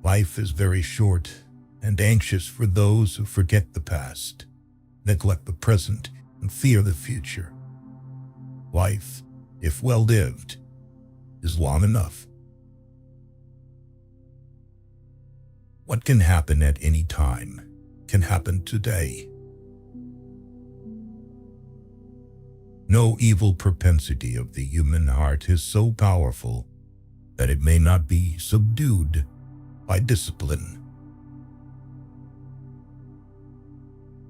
Life is very short and anxious for those who forget the past, neglect the present, and fear the future. Life, if well lived, is long enough. What can happen at any time can happen today. No evil propensity of the human heart is so powerful that it may not be subdued by discipline.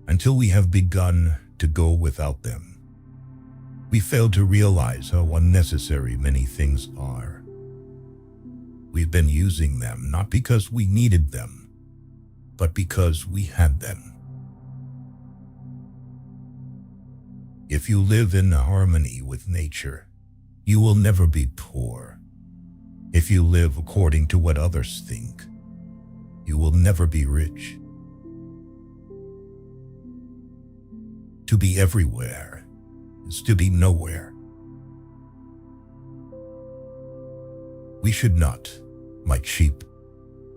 Until we have begun to go without them, we fail to realize how unnecessary many things are. We've been using them not because we needed them, but because we had them. If you live in harmony with nature, you will never be poor. If you live according to what others think, you will never be rich. To be everywhere is to be nowhere. We should not, like sheep,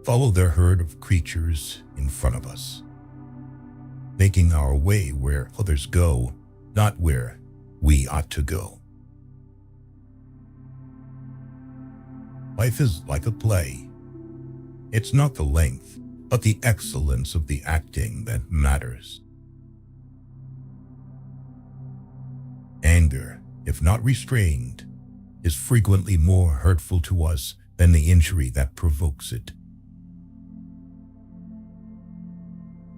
follow the herd of creatures in front of us, making our way where others go, not where we ought to go. Life is like a play. It's not the length, but the excellence of the acting that matters. Anger, if not restrained, is frequently more hurtful to us than the injury that provokes it.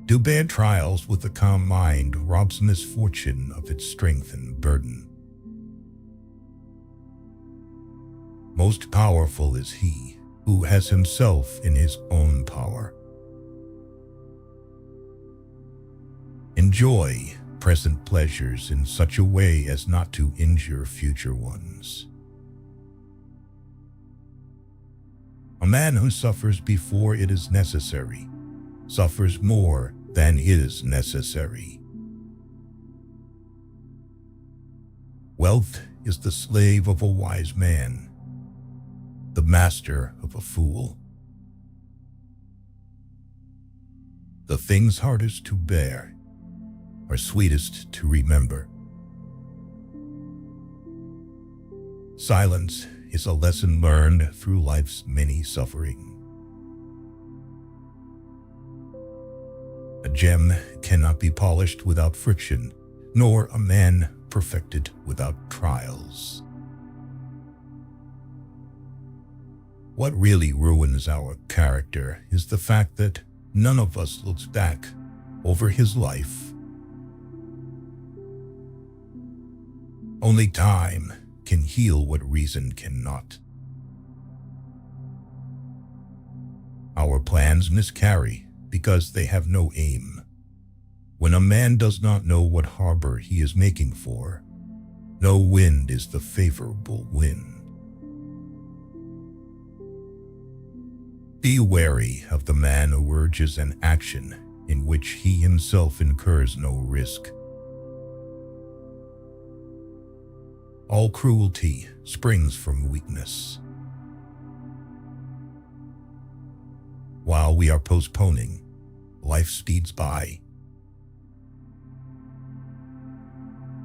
Do bad trials with a calm mind robs misfortune of its strength and burden. Most powerful is he who has himself in his own power. Enjoy present pleasures in such a way as not to injure future ones. A man who suffers before it is necessary suffers more than is necessary. Wealth is the slave of a wise man, the master of a fool. The things hardest to bear are sweetest to remember. Silence is a lesson learned through life's many suffering. A gem cannot be polished without friction, nor a man perfected without trials. What really ruins our character is the fact that none of us looks back over his life. Only time can heal what reason cannot. Our plans miscarry because they have no aim. When a man does not know what harbor he is making for, no wind is the favorable wind. Be wary of the man who urges an action in which he himself incurs no risk. All cruelty springs from weakness. While we are postponing, life speeds by.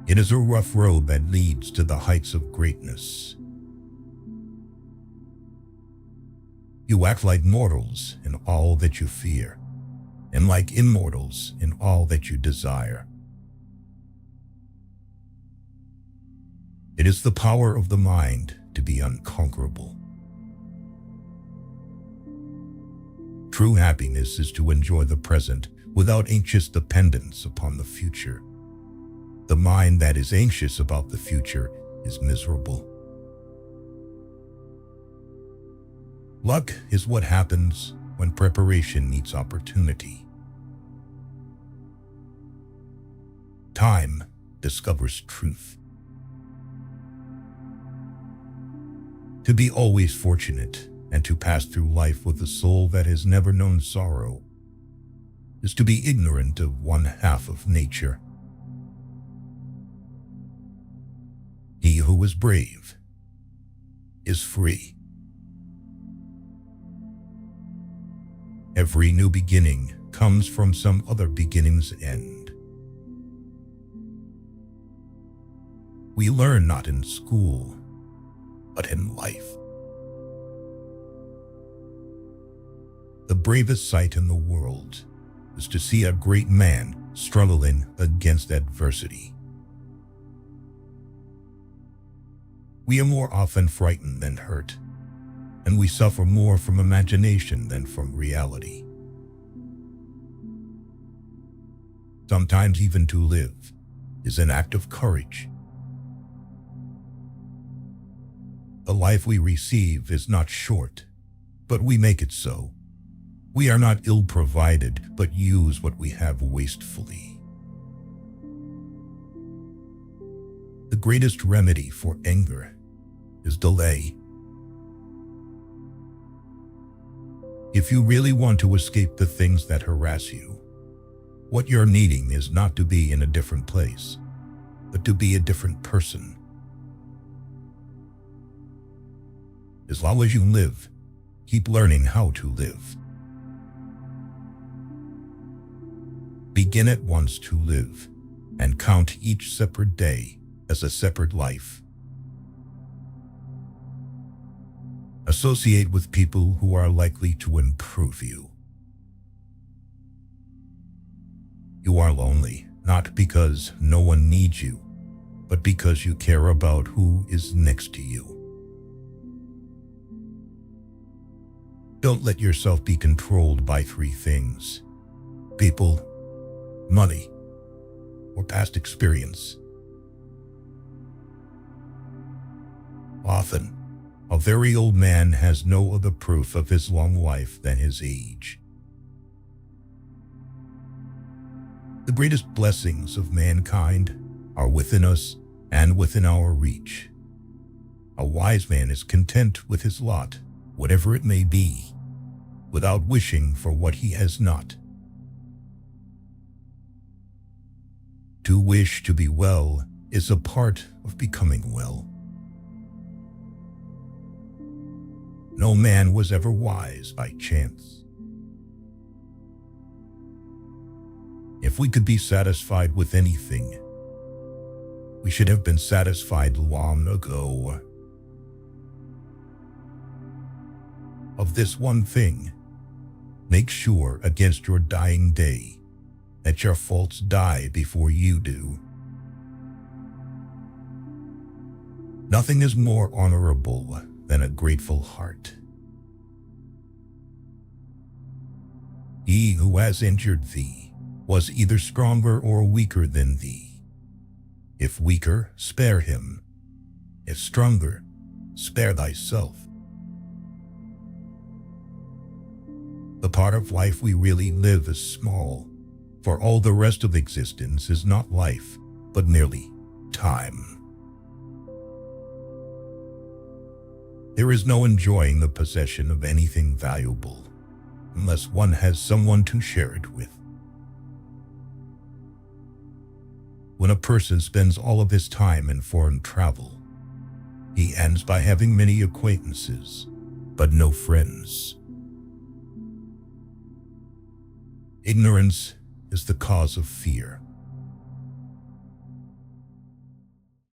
It is a rough road that leads to the heights of greatness. You act like mortals in all that you fear, and like immortals in all that you desire. It is the power of the mind to be unconquerable. True happiness is to enjoy the present without anxious dependence upon the future. The mind that is anxious about the future is miserable. Luck is what happens when preparation meets opportunity. Time discovers truth. To be always fortunate and to pass through life with a soul that has never known sorrow is to be ignorant of one half of nature. He who is brave is free. Every new beginning comes from some other beginning's end. We learn not in school, but in life. The bravest sight in the world is to see a great man struggling against adversity. We are more often frightened than hurt, and we suffer more from imagination than from reality. Sometimes even to live is an act of courage. The life we receive is not short, but we make it so. We are not ill-provided, but use what we have wastefully. The greatest remedy for anger is delay. If you really want to escape the things that harass you, what you're needing is not to be in a different place, but to be a different person. As long as you live, keep learning how to live. Begin at once to live, and count each separate day as a separate life. Associate with people who are likely to improve you. You are lonely, not because no one needs you, but because you care about who is next to you. Don't let yourself be controlled by three things: people, money, or past experience. Often, a very old man has no other proof of his long life than his age. The greatest blessings of mankind are within us and within our reach. A wise man is content with his lot, whatever it may be, without wishing for what he has not. To wish to be well is a part of becoming well. No man was ever wise by chance. If we could be satisfied with anything, we should have been satisfied long ago. Of this one thing, make sure against your dying day that your faults die before you do. Nothing is more honorable than a grateful heart. He who has injured thee was either stronger or weaker than thee. If weaker, spare him. If stronger, spare thyself. The part of life we really live is small, for all the rest of existence is not life, but merely time. There is no enjoying the possession of anything valuable unless one has someone to share it with. When a person spends all of his time in foreign travel, he ends by having many acquaintances, but no friends. Ignorance is the cause of fear.